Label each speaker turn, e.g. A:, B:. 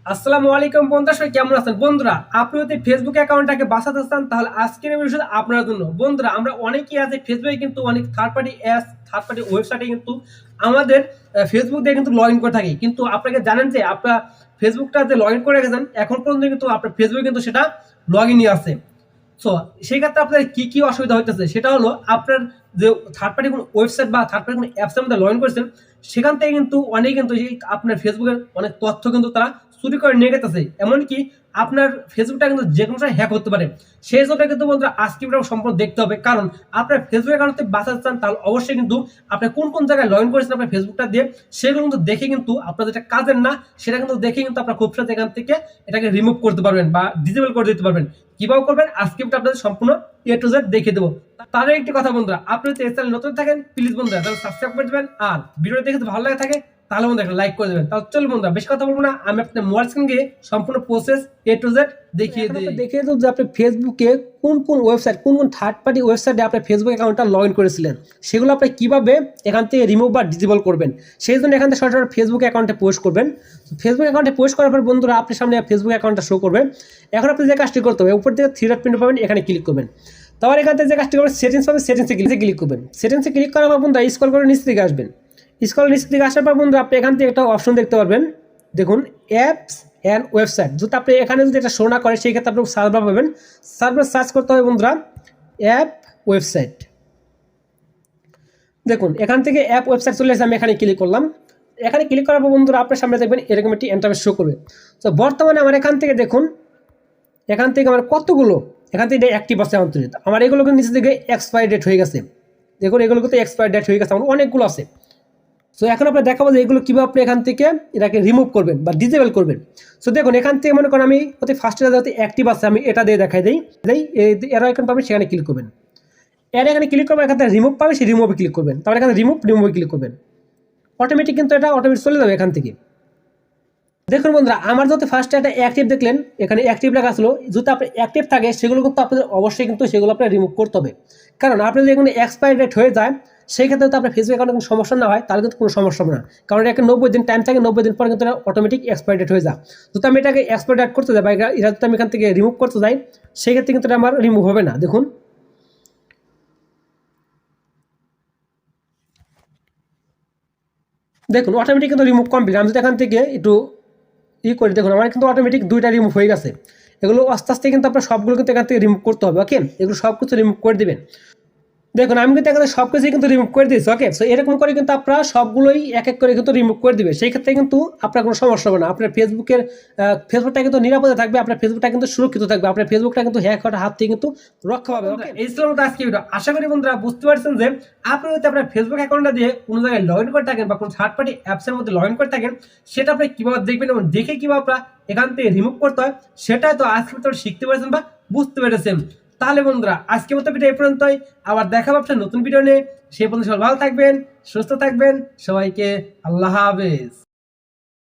A: আসসালামু আলাইকুম বন্ধুরা, সবাই কেমন আছেন? বন্ধুরা, আপনি যদি ফেসবুক অ্যাকাউন্টটাকে বাঁচাতে চান তাহলে আজকের এই ভিডিওটা আপনার জন্য। বন্ধুরা, আমরা অনেকেই আছে ফেসবুকে কিন্তু অনেক third party apps, third party ওয়েবসাইটে কিন্তু আমাদের ফেসবুক দিয়ে কিন্তু লগ ইন করে থাকি। কিন্তু আপনাকে জানেন যে আপনার ফেসবুকটা যে লগ ইন করে রেখেছেন এখন পর্যন্ত কিন্তু আপনার ফেসবুকে কিন্তু সেটা লগ ইনই আছে। সো সেই ক্ষেত্রে আপনার কি কি অসুবিধা হইতেছে সেটা হলো আপনার যে থার্ড পার্টি কোনো ওয়েবসাইট বা থার্ড পার্টি কোনো অ্যাপসের মধ্যে লগ ইন করেছেন সেখান থেকে কিন্তু অনেক কিন্তু এই আপনার ফেসবুকের অনেক তথ্য কিন্তু তারা চুরি করে নিয়ে গেতেছে। এমনকি আপনার ফেসবুকটা কিন্তু যে কোনো সময় হ্যাক হতে পারে। সেই জন্য কিন্তু বন্ধুরা আজকে ভিডিও সম্পূর্ণ দেখতে হবে, কারণ আপনার ফেসবুক অ্যাকাউন্ট থেকে বাঁচাতে চান তাহলে অবশ্যই কিন্তু আপনি কোন কোন জায়গায় লগ ইন করেছেন আপনার ফেসবুকটা দিয়ে সেগুলো কিন্তু দেখে কিন্তু আপনার যেটা কাজের না সেটা কিন্তু দেখে কিন্তু আপনার খুব সহজে এখান থেকে এটাকে রিমুভ করতে পারবেন বা ডিসেবল করে দিতে পারবেন। কিভাবে করবেন আজকে আপনাদের সম্পূর্ণ এ টু জেড দেখিয়ে দেবো। তার একটি কথা বন্ধুরা, আপনি যদি এই চ্যানেল নতুন থাকেন প্লিজ বন্ধুরা তাহলে সাবস্ক্রাইব করে দেবেন, আর ভিডিও দেখে যদি ভালো লাগে থাকে তাহলে বন্ধুরা একটা লাইক করে দেবেন। তাহলে চলুন বন্ধুরা বেশি কথা বলবো না, আমি আপনার মোবাইল স্ক্রিন গিয়ে সম্পূর্ণ প্রসেস এ টু জেড দেখিয়ে দেবো যে আপনি ফেসবুকে কোন কোন ওয়েবসাইট, কোন কোন থার্ড পার্টি ওয়েবসাইটে আপনার ফেসবুক অ্যাকাউন্টটা লগ ইন করেছিলেন সেগুলো আপনি কীভাবে এখান থেকে রিমুভ বা ডিসেবল করবেন। সেই জন্য এখান থেকে সরাসরি ফেসবুক অ্যাকাউন্টে পোস্ট করবেন। ফেসবুক অ্যাকাউন্টে পোস্ট করার পর বন্ধুরা আপনার সামনে ফেসবুক অ্যাকাউন্টটা শো করবে। এখন আপনি যে কাজটি করতে হবে উপর থেকে থ্রি ডট পিন পাবেন, এখানে ক্লিক করবেন। তারপর এখান থেকে যে কাজটি করবেন সেটিংস পাবেন, সেটিংসে ক্লিক করবেন। সেটিংসে ক্লিক করার পর বন্ধুরা স্ক্রল করে নিচ থেকে আসবেন। স্ক্রল নিচ থেকে আসার পর বন্ধুরা আপনি এখান থেকে একটা অপশন দেখতে পারবেন, দেখুন অ্যাপস অ্যান্ড ওয়েবসাইট। যদি আপনি এখানে যদি এটা শো না করে সেই ক্ষেত্রে আপনি সার্ভার পাবেন। সার্ভার সার্চ করতে হবে বন্ধুরা অ্যাপ ওয়েবসাইট। দেখুন এখান থেকে অ্যাপ ওয়েবসাইট চলে এসে আমি এখানে ক্লিক করলাম। এখানে ক্লিক করার পর বন্ধুরা আপনার সামনে দেখবেন এরকম একটি ইন্টারফেস শো করবে। তো বর্তমানে আমার এখান থেকে দেখুন, এখান থেকে আমার কতগুলো এখান থেকে অ্যাক্টিভ আছে আমার এগুলো কিন্তু নিচে থেকে এক্সপায়ার ডেট হয়ে গেছে। দেখুন এগুলো কিন্তু এক্সপায়ার ডেট হয়ে গেছে, আমার অনেকগুলো আছে। সো এখন আপনার দেখাবো যে এগুলো কীভাবে আপনি এখান থেকে এটাকে রিমুভ করবেন বা ডিসেবল করবেন। সো দেখুন এখান থেকে মনে করেন আমি অতি ফার্স্টে যাতে অ্যাক্টিভ আছে আমি এটা দিয়ে দেখাই দিই। এরা এখানে পাবেন, সেখানে ক্লিক করবেন। এর এখানে ক্লিক করবেন, এখান থেকে রিমুভ পাবে সেই রিমুভে ক্লিক করবেন। তারপরে এখানে রিমুভে ক্লিক করবেন। অটোমেটিক কিন্তু এটা অটোমেটিক চলে যাবে এখান থেকে। দেখুন বন্ধুরা আমার যদি ফার্স্টে একটা অ্যাক্টিভ দেখলেন, এখানে অ্যাক্টিভ লেখা আসলো, যদি আপনার অ্যাক্টিভ থাকে সেগুলো কিন্তু আপনাদের অবশ্যই কিন্তু সেগুলো আপনার রিমুভ করতে হবে। কারণ আপনি যদি এখানে এক্সপায়ার ডেট হয়ে যায় সেই ক্ষেত্রে তো আপনার ফেসবুক অ্যাকাউন্টে কোনো সমস্যা না হয় তাহলে কিন্তু কোনো সমস্যা হবে না। কারণ এটা 90 দিন টাইম থাকে, 90 দিন পর কিন্তু এটা অটোমেটিক এক্সপায়ার ডেট হয়ে যায়। যদি আমি এটাকে এক্সপায়ার ডেট করতে যাই বা এটা যদি আমি এখান থেকে রিমুভ করতে যাই সেই ক্ষেত্রে কিন্তু এটা আমার রিমুভ হবে না। দেখুন দেখুন অটোমেটিক কিন্তু রিমুভ কমপ্লিট। আমি যদি এখান থেকে একটু করি, দেখুন আমার কিন্তু অটোমেটিক দুইটা রিমুভ হয়ে গেছে। এগুলো আস্তে আস্তে কিন্তু আপনার সবগুলো কিন্তু এখান থেকে রিমুভ করতে হবে। ওকে, এগুলো সব কিছু রিমুভ করে দেবেন। দেখুন আমি কিন্তু এখানে সব কিছুই কিন্তু রিমুভ করে দিয়েছি। ওকে, সো এরকম করে কিন্তু আপনারা সবগুলোই এক এক করে কিন্তু রিমুভ করে দিবে। সেই ক্ষেত্রে কিন্তু আপনার কোনো সমস্যা হবে না। আপনার ফেসবুকটা কিন্তু নিরাপদে থাকবে, আপনার ফেসবুকটা কিন্তু সুরক্ষিত থাকবে, আপনার ফেসবুকটা কিন্তু হ্যাক হওয়ার হাত থেকে কিন্তু রক্ষা পাবে। ওকে, এই ছিল আজকে ভিডিও। আশা করি বন্ধুরা বুঝতে পারছেন যে আপনি যদি আপনার ফেসবুক অ্যাকাউন্টটা দিয়ে কোনো জায়গায় লগ ইন করে থাকেন বা কোনো থার্ড পার্টি অ্যাপসের মধ্যে লগ ইন করে থাকেন সেটা আপনি কীভাবে দেখবেন এবং দেখে কীভাবে আপনার এখান থেকে রিমুভ করতে হয় সেটাই তো আজকে ভিতরে শিখতে পেরেছেন বা বুঝতে পেরেছেন। তাহলে বন্ধুরা আজকে মতো ভিডিও এই পর্যন্তই, আবার দেখা হবে নতুন ভিডিও নিয়ে। সেই পর্যন্ত সবাই ভালো থাকবেন, সুস্থ থাকবেন, সবাইকে আল্লাহ হাফেজ।